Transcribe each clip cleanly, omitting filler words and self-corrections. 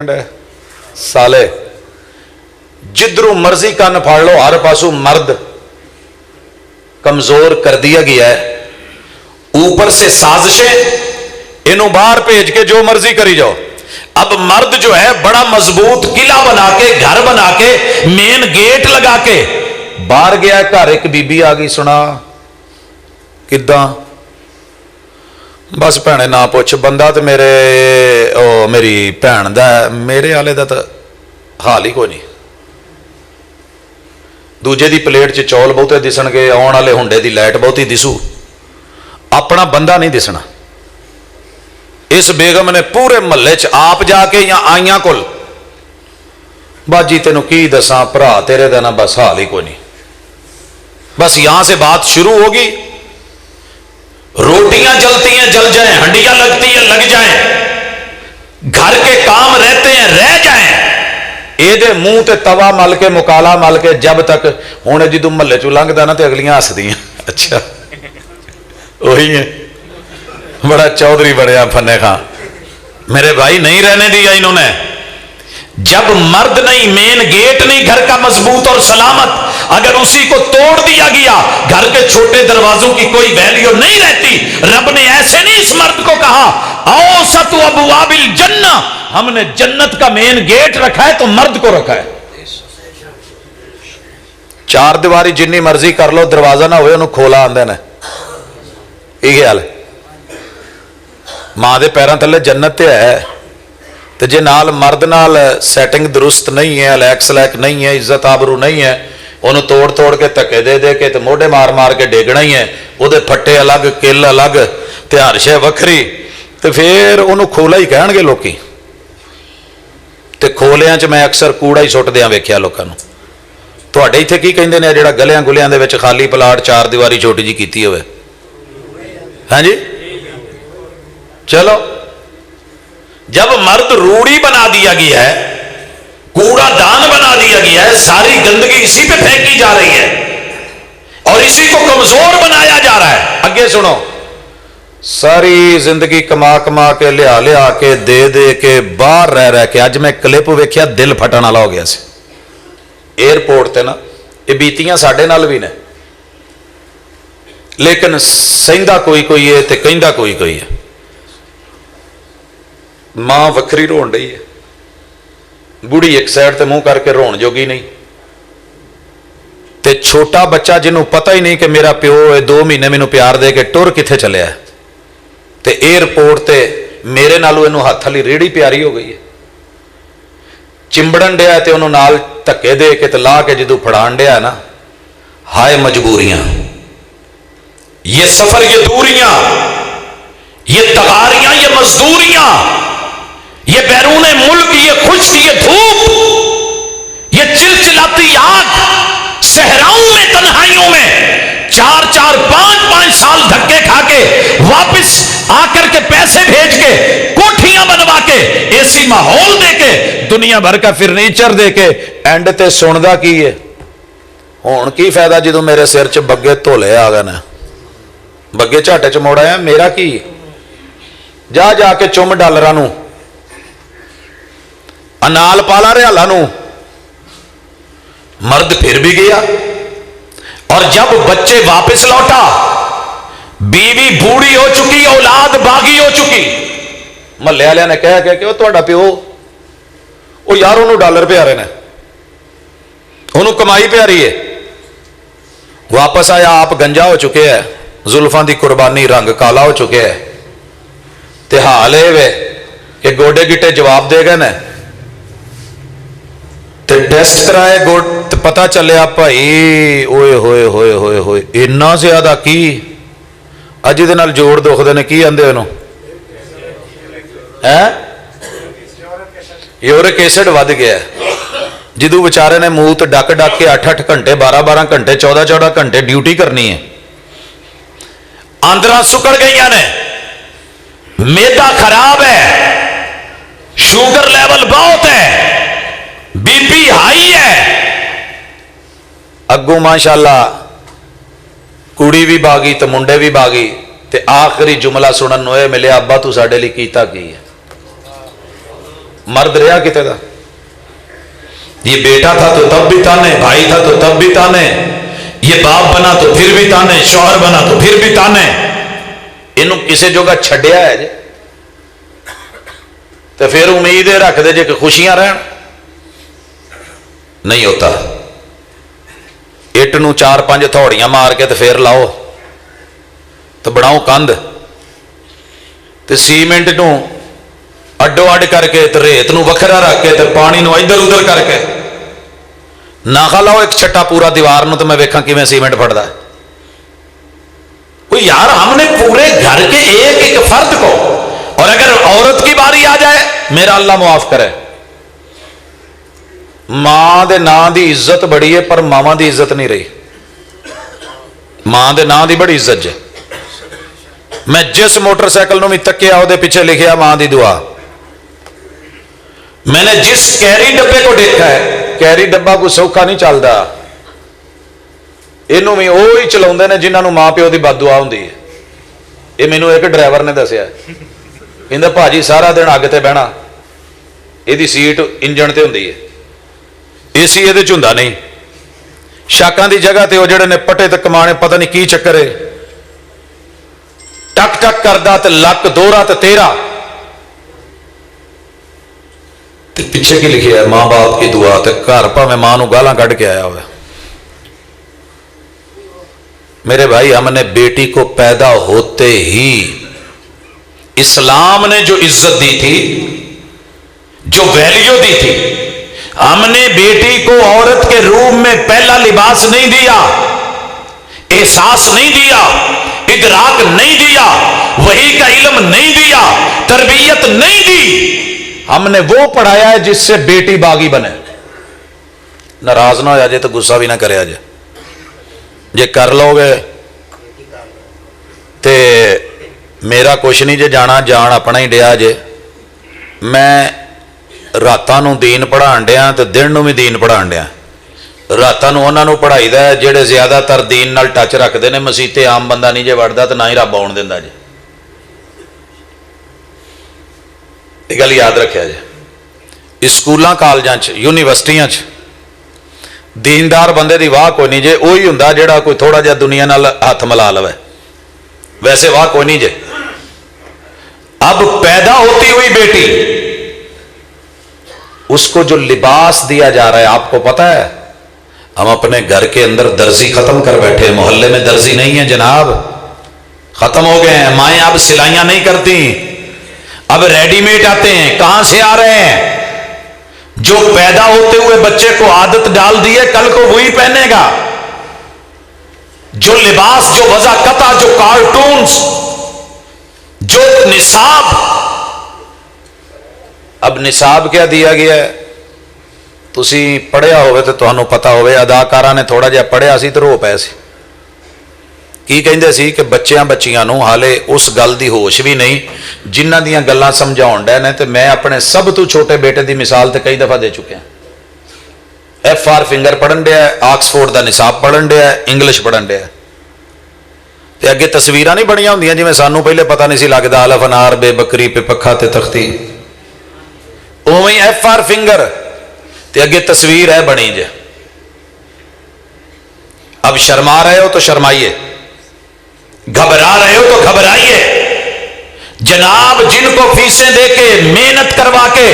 साले जिधरों मर्जी कन फाड़ लो, हर पासों मर्द कमजोर कर दिया गया है। ऊपर से साजिशें, इन्हों बाहर भेज के जो मर्जी करी जाओ। अब मर्द जो है बड़ा मजबूत किला बना के, घर बना के, मेन गेट लगा के बाहर गया। घर एक बीबी आ गई, सुना किदा, बस भैने ना पुछ, बंदा तो मेरे मेरी भैन दा, मेरे आले दा तो हाल ही कोई नहीं। दूजे दी प्लेट च चौल बहुते दिसणगे, आउण वाले हुंडे दी लाइट बहुती दिसू, अपना बंदा नहीं दिसना। इस बेगम ने पूरे महल्ले च आप जाके या आइयां कोल, बाजी तेनू की दसा भरा तेरे दा ना बस हाल ही कोई नहीं। बस यहां से बात शुरू होगी, रोटियां जलती हैं जल जाएं, हंडियां लगती हैं लग जाएं, घर के काम रहते हैं रह जाएं, एदे मुंह ते तवा मल के मुकाला मल के जब तक हुण जदों महल्ले चों लंघदा ना ते अगलियां हसदियां, अच्छा वही है, बड़ा चौधरी बढ़िया फन्ने खां। मेरे भाई नहीं रहने दिया इन्होंने। जब मर्द नहीं, मेन गेट नहीं घर का मजबूत और सलामत, अगर उसी को तोड़ दिया गया, घर के छोटे दरवाजों की कोई वैल्यू नहीं रहती। रब ने ऐसे नहीं इस मर्द को कहा आओ सतु अबवाबिल जन्ना, हमने जन्नत का मेन गेट रखा है तो मर्द को रखा है। चार दीवारी जिन्नी मर्जी कर लो, दरवाजा ना होए उन्होंने खोला आंदे ने, यही हाल है। मां दे पैरों थले जन्नत ते है, तो जे नाल मर्द नाल सैटिंग दुरुस्त नहीं है, अलैक सलैक नहीं है, इज्जत आबरू नहीं है, उन्होंने तोड़ तोड़ के धक्के दे दे के तो मोढ़े मार मार के डेगना ही है। वो फट्टे अलग, किल अलग, त्यार शह वखरी, तो फिर उन्होंने खोला ही कह लोग। तो खोलिया च मैं अक्सर कूड़ा ही सुट दिया वेख्या लोगों को। तुहाडे इत्थे की कहिंदे ने जिहड़ा गलियां गुलियां दे विच खाली प्लाट चार दीवारी छोटी जी कीती होवे, हाँ जी चलो। जब मर्द रूढ़ी बना दिया गया है, कूड़ा दान बना दिया गया है, सारी गंदगी इसी पे फेंकी जा रही है और इसी को कमजोर बनाया जा रहा है। आगे सुनो, सारी जिंदगी कमा कमा के लिया लिया के दे दे के बाहर रह रह के, अज मैं क्लिप वेख्या दिल फटन वाला हो गया सी एयरपोर्ट ते ना। ये बीतियां साडे नाल भी ने, लेकिन सहिंदा कोई कोई है ते कहिंदा कोई कोई है। मां वखरी रोन रही है, बुढ़ी एक साइड ते मुंह करके रोन जोगी नहीं, ते छोटा बच्चा जिन्हों पता ही नहीं कि मेरा प्यो है 2 महीने मैनू प्यार दे के टुर किथे चलिया है, ते एयरपोर्ट ते मेरे नालों इनू हथ वाली रेड़ी प्यारी हो गई है। चिंबड़न डिया ते उन्होंने नाल धक्के दे के ते ला के जदों फड़ान डिया ना, हाय मजबूरियां, ये सफर, ये दूरियां, ये तगारियां, ये मजदूरियां, ये बैरूने मुल्क, ये खुश्क, ये धूप, ये चिलचिलाती आग, सहराओं में तन्हाइयों में 4-4, 5-5 साल धक्के खा के वापस आकर के पैसे भेज के कोठियां बनवा के एसी माहौल दे के दुनिया भर का फर्नीचर दे के एंड ते सुनदा की है, हुण की फायदा जदों मेरे सिर च बग्गे धोले आ गए ना, बग्गे झाटे च मोड़ आया, मेरा की जा जाके चुम डालरां नूं, अनाल पाला रियाला नूं। मर्द फिर भी गया और जब बच्चे वापस लौटा, बीवी बूढ़ी हो चुकी, औलाद बागी हो चुकी। महल्ले वाले ने कह के कि तुहाडा प्यो, ओ यार उन्होंने डॉलर प्यारे ने, उन्होंने कमाई प्यारी है। वापस आया, आप गंजा हो चुके हैं, जुल्फां दी कुर्बानी, रंग काला हो चुके है, ते हाल वे कि गोडे गिट्टे जवाब दे गए ने, ते टेस्ट कराए तो पता चलिया भाई ओए होए होए होए होए इन्ना ज्यादा की अज दे नाल जोड़ दुखदे ने, की आंदे उन्होंने है यूरिक एसिड वध गया। जिदों बेचारे ने मूत डक डक के 8-8 घंटे, 12-12 घंटे, 14-14 घंटे ड्यूटी करनी है, आंदरां सुकड़ गई ने, मेदा खराब है, शुगर लेवल बहुत है, बीपी हाई है। अगों माशाअल्लाह कुड़ी भी बागी तो मुंडे भी बागी, ते आखिरी जुमला सुनन नूं मिले, अब्बा तू साडे लई कीता की है। मर्द रहा किते दा? ये बेटा था तो तब भी ताने, भाई था तो तब भी ताने, ये बाप बना तो फिर भी ताने, शौहर बना तो फिर भी ताने। इनू किसी जोगा छड्या है जे तो फिर उम्मीद रख दे जे कि खुशियां रहन, नहीं होता। इट नू 4-5 थोड़ियां मार के तो फिर लाओ तो बनाओ कंध, तो सीमेंट नू अड्डो अड करके तो रेत नू वखरा रख के तो पानी नू इधर उधर करके ना खा लाओ एक छट्टा पूरा दीवार नू, तो मैं वेखा किवें सीमेंट फटदा है। कोई यार हमने पूरे घर के एक एक फर्द को, और अगर औरत की बारी आ जाए, मेरा अल्लाह मुआफ करे, मां दे नां दी इज्जत बड़ी है पर मावा दी इज्जत नहीं रही। मां दे नां दी बड़ी इज्जत है। मैं जिस मोटरसाइकिल नू भी तकिया उहदे पीछे लिखिया मां दी दुआ। मैंने जिस कैरी डब्बे को देखा है, कैरी डब्बा कोई सौखा नहीं चलता, इनू भी वो ही चलाउंदे ने जिन्होंने मां प्यो की बददुआ हुंदी है। ये मैनू एक ड्राइवर ने दसिया, कहंदा भाजी सारा दिन अग ते बहना, इहदी सीट इंजन ते हुंदी है, एसी इहदे च हुंदा नहीं। शाकां दी जगह ते वो जिहड़े ने पटे ते कमाने, पता नहीं की चक्कर है, टक टक करदा ते लक दोहरा ते तेरा। ते पिछे की लिखिया है, मां बाप की दुआ। ते घर भावें मां नू गालां कढ के आया हुआ। मेरे भाई, हमने बेटी को पैदा होते ही इस्लाम ने जो इज्जत दी थी, जो वैल्यू दी थी, हमने बेटी को औरत के रूप में पहला लिबास नहीं दिया, एहसास नहीं दिया, इदराक नहीं दिया, वही का इल्म नहीं दिया, तरबियत नहीं दी। हमने वो पढ़ाया है जिससे बेटी बागी बने। नाराज ना हो जाए तो गुस्सा भी ना करे जे, जे कर लोगे ते मेरा कुछ नहीं जे जाना, जान अपना ही डिया जे। मैं रातां नूं दीन पढ़ाण डिया तो दिन नूं भी दीन पढ़ाण डिया। रातां नूं उन्हां नूं पढ़ाईदा है जिहड़े ज्यादातर दीन नाल टच रखते हैं। मसीते आम बंदा नहीं जे वड़दा तो ना ही रब आउण दिंदा जे। ये गल याद रखिया जे। स्कूलों कॉलेजां च यूनीवर्सिटियां च दीनदार बंदे दी वाह कोई नहीं जे। वही हुंदा जिहड़ा कोई थोड़ा जिहा दुनिया नाल हथ मिला लवे, वैसे वाह कोई नहीं जे। अब पैदा होती हुई बेटी, उसको जो लिबास दिया जा रहा है, आपको पता है, हम अपने घर के अंदर दर्जी खत्म कर बैठे। मोहल्ले में दर्जी नहीं है जनाब, खत्म हो गए हैं। माएँ अब सिलाइयां नहीं करती, अब रेडीमेड आते हैं। कहां से आ रहे हैं? जो पैदा होते हुए बच्चे को आदत डाल दी है, कल को वही पहनेगा। जो लिबास, जो वज़ाकता, जो कार्टून्स, जो निसाब। अब निसाब क्या दिया गया है? तुसी पढ़िया होवे तो तुहानू पता होवे। अदाकारा ने थोड़ा जिहा पढ़िया सी तो रो पए सी। की कहिंदे सी कि बच्चियां बच्चियां नू हाले उस गल दी होश भी नहीं जिन्हां दियां गल्लां समझाउण डे ने। ते मैं अपने सब तो छोटे बेटे की मिसाल तो कई दफा दे चुकिया। FR फिंगर पढ़न डया, ऑक्सफोर्ड का निसाब पढ़न डया, इंग्लिश पढ़न डया। ते अगे तस्वीरां नहीं बनिया होंदियां जिवें सानू पहले पता नहीं सी लगदा, अलफ अनार बे बकरी पे पखा ते तख्ती। उवें ही FR फिंगर ते अगे तस्वीर है बनी जे। अब शर्मा रहे हो तो शर्माइए, घबरा रहे हो तो घबराइए। जनाब, जिनको फीसें देके, मेहनत करवा के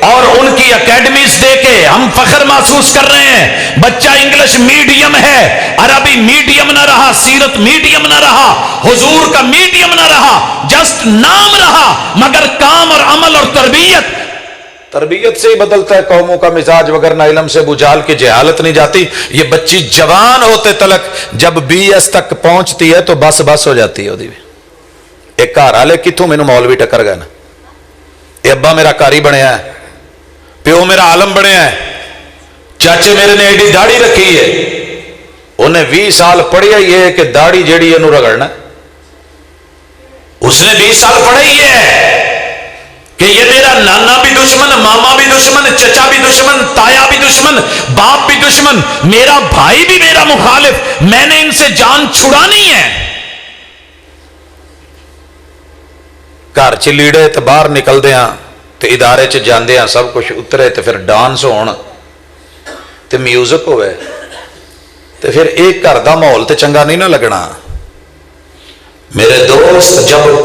और उनकी एकेडमीज देके हम फख्र महसूस कर रहे हैं, बच्चा इंग्लिश मीडियम है, अरबी मीडियम ना रहा, सीरत मीडियम ना रहा, हुजूर का मीडियम ना रहा, जस्ट नाम रहा, मगर काम और अमल और तरबियत से ही बदलता है कौमों का मिजाज, वगरना इल्म से बुझाल की जहालत नहीं जाती। ये बच्ची जवान होते तलक जब BS तक पहुंचती है तो बस बस हो जाती है। एक घर वाले कितों मैनू मौलवी टक्कर गए ना। ये अब्बा मेरा कारी बनया है, प्यो मेरा आलम बनया है, चाचे मेरे ने एडी दाढ़ी रखी है। उन्हें 20 साल पढ़िया ही है कि दाढ़ी जेड़ी इनू रगड़ना। उसने 20 साल पढ़ा ही है कि ये मेरा नाना भी दुश्मन, मामा भी दुश्मन, चचा भी दुश्मन, ताया भी दुश्मन, बाप भी दुश्मन, मेरा भाई भी मेरा मुखालिफ, मैंने इनसे जान छुड़ानी है। घर च लीड़े तो बाहर निकलदे تو ادارے چ جاندے ہیں سب کچھ اترے تو پھر ڈانس ہون تو میوزک ہوئے تو پھر ایک گھر کا ماحول تو چنگا نہیں نہ لگنا۔ میرے دوست جب